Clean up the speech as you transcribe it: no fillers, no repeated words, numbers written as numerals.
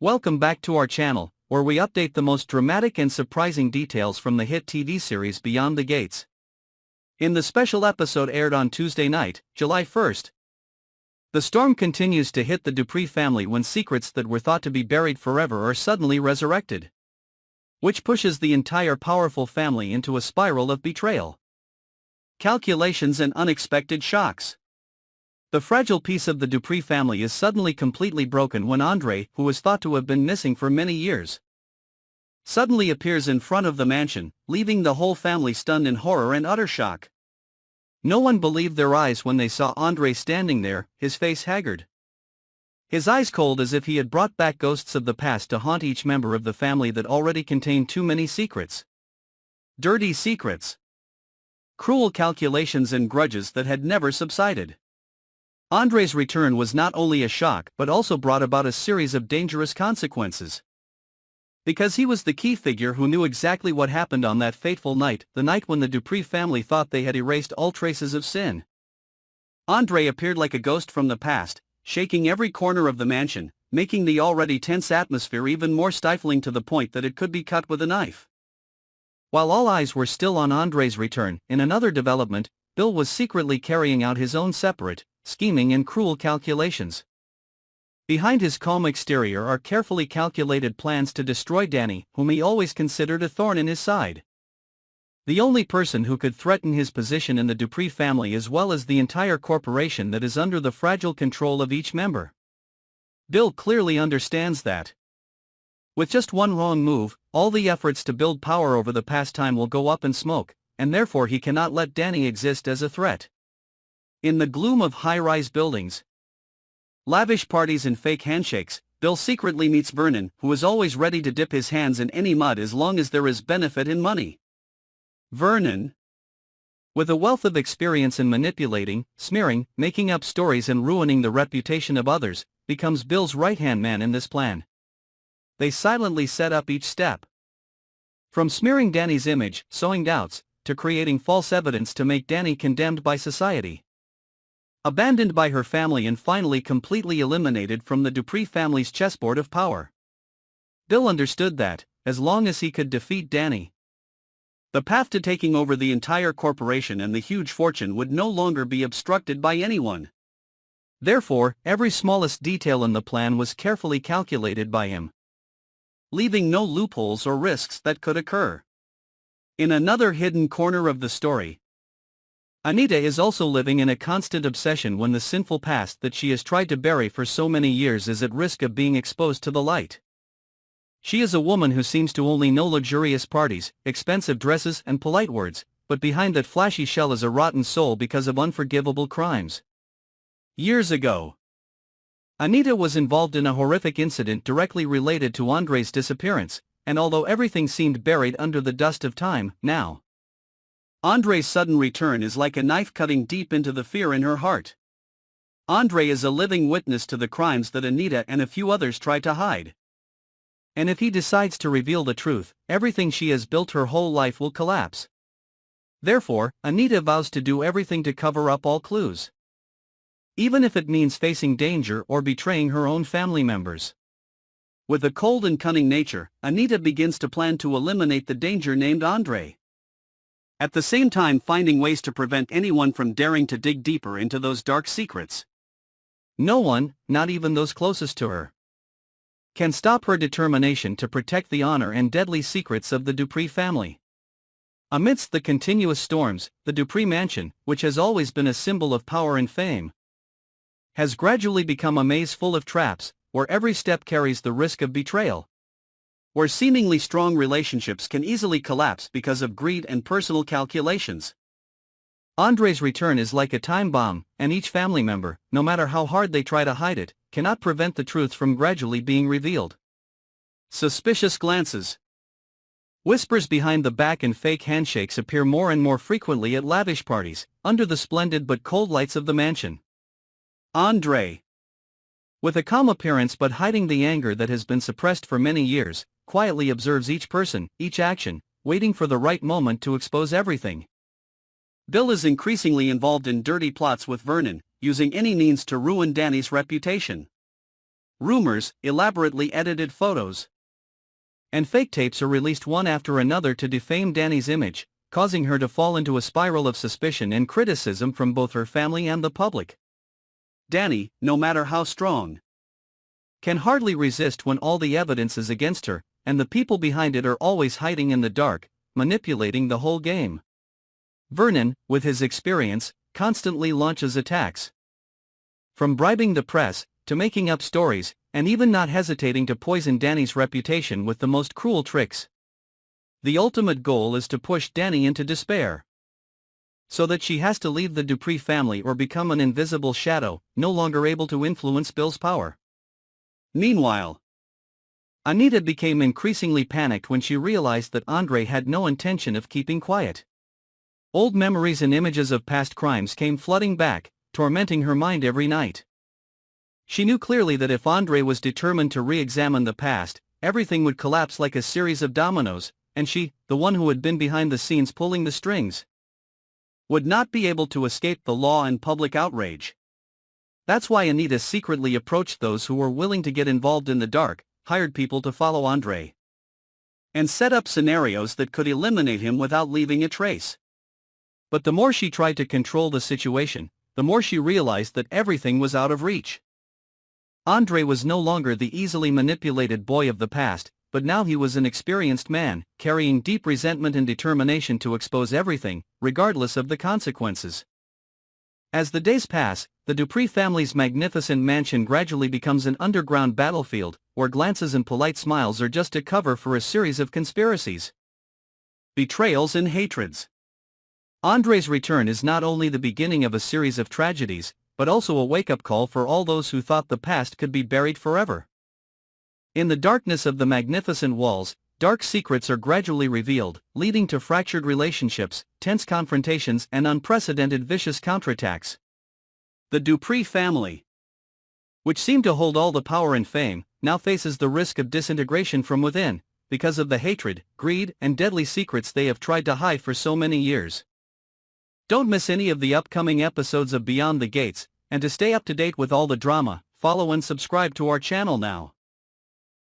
Welcome back to our channel, where we update the most dramatic and surprising details from the hit TV series Beyond the Gates. In the special episode aired on Tuesday night, July 1st, the storm continues to hit the Dupree family when secrets that were thought to be buried forever are suddenly resurrected, which pushes the entire powerful family into a spiral of betrayal, calculations and unexpected shocks. The fragile peace of the Dupree family is suddenly completely broken when Andre, who was thought to have been missing for many years, suddenly appears in front of the mansion, leaving the whole family stunned in horror and utter shock. No one believed their eyes when they saw Andre standing there, his face haggard, his eyes cold as if he had brought back ghosts of the past to haunt each member of the family that already contained too many secrets. Dirty secrets. Cruel calculations and grudges that had never subsided. Andre's return was not only a shock but also brought about a series of dangerous consequences. Because he was the key figure who knew exactly what happened on that fateful night, the night when the Dupree family thought they had erased all traces of sin. Andre appeared like a ghost from the past, shaking every corner of the mansion, making the already tense atmosphere even more stifling to the point that it could be cut with a knife. While all eyes were still on Andre's return, in another development, Bill was secretly carrying out his own separate, scheming and cruel calculations. Behind his calm exterior are carefully calculated plans to destroy Danny, whom he always considered a thorn in his side. The only person who could threaten his position in the Dupree family as well as the entire corporation that is under the fragile control of each member. Bill clearly understands that with just one wrong move, all the efforts to build power over the past time will go up in smoke, and therefore he cannot let Danny exist as a threat. In the gloom of high-rise buildings, lavish parties and fake handshakes, Bill secretly meets Vernon, who is always ready to dip his hands in any mud as long as there is benefit in money. Vernon, with a wealth of experience in manipulating, smearing, making up stories and ruining the reputation of others, becomes Bill's right-hand man in this plan. They silently set up each step. From smearing Danny's image, sowing doubts, to creating false evidence to make Danny condemned by society, abandoned by her family and finally completely eliminated from the Dupree family's chessboard of power. Bill understood that, as long as he could defeat Danny, the path to taking over the entire corporation and the huge fortune would no longer be obstructed by anyone. Therefore, every smallest detail in the plan was carefully calculated by him, leaving no loopholes or risks that could occur. In another hidden corner of the story, Anita is also living in a constant obsession when the sinful past that she has tried to bury for so many years is at risk of being exposed to the light. She is a woman who seems to only know luxurious parties, expensive dresses and polite words, but behind that flashy shell is a rotten soul because of unforgivable crimes. Years ago, Anita was involved in a horrific incident directly related to Andre's disappearance, and although everything seemed buried under the dust of time, now Andre's sudden return is like a knife cutting deep into the fear in her heart. Andre is a living witness to the crimes that Anita and a few others tried to hide. And if he decides to reveal the truth, everything she has built her whole life will collapse. Therefore, Anita vows to do everything to cover up all clues, even if it means facing danger or betraying her own family members. With a cold and cunning nature, Anita begins to plan to eliminate the danger named Andre, at the same time finding ways to prevent anyone from daring to dig deeper into those dark secrets. No one, not even those closest to her, can stop her determination to protect the honor and deadly secrets of the Dupree family. Amidst the continuous storms, the Dupree mansion, which has always been a symbol of power and fame, has gradually become a maze full of traps, where every step carries the risk of betrayal, where seemingly strong relationships can easily collapse because of greed and personal calculations. Andre's return is like a time bomb, and each family member, no matter how hard they try to hide it, cannot prevent the truth from gradually being revealed. Suspicious glances, whispers behind the back and fake handshakes appear more and more frequently at lavish parties, under the splendid but cold lights of the mansion. Andre, with a calm appearance but hiding the anger that has been suppressed for many years, quietly observes each person, each action, waiting for the right moment to expose everything. Bill is increasingly involved in dirty plots with Vernon, using any means to ruin Danny's reputation. rumors, elaborately edited photos, and fake tapes are released one after another to defame Dani's image, causing her to fall into a spiral of suspicion and criticism from both her family and the public. Dani, no matter how strong, can hardly resist when all the evidence is against her, and the people behind it are always hiding in the dark, manipulating the whole game. Vernon, with his experience, constantly launches attacks. From bribing the press, to making up stories, and even not hesitating to poison Dani's reputation with the most cruel tricks. The ultimate goal is to push Dani into despair, so that she has to leave the Dupree family or become an invisible shadow, no longer able to influence Bill's power. Meanwhile, Anita became increasingly panicked when she realized that Andre had no intention of keeping quiet. Old memories and images of past crimes came flooding back, tormenting her mind every night. She knew clearly that if Andre was determined to re-examine the past, everything would collapse like a series of dominoes, and she, the one who had been behind the scenes pulling the strings, would not be able to escape the law and public outrage. That's why Anita secretly approached those who were willing to get involved in the dark, hired people to follow Andre, and set up scenarios that could eliminate him without leaving a trace. But the more she tried to control the situation, the more she realized that everything was out of reach. Andre was no longer the easily manipulated boy of the past, but now he was an experienced man, carrying deep resentment and determination to expose everything, regardless of the consequences. As the days pass, the Dupree family's magnificent mansion gradually becomes an underground battlefield, where glances and polite smiles are just a cover for a series of conspiracies, betrayals and hatreds. Andre's return is not only the beginning of a series of tragedies, but also a wake-up call for all those who thought the past could be buried forever. In the darkness of the magnificent walls, dark secrets are gradually revealed, leading to fractured relationships, tense confrontations and unprecedented vicious counterattacks. The Dupree family, which seemed to hold all the power and fame, now faces the risk of disintegration from within, because of the hatred, greed and deadly secrets they have tried to hide for so many years. Don't miss any of the upcoming episodes of Beyond the Gates, and to stay up to date with all the drama, follow and subscribe to our channel now.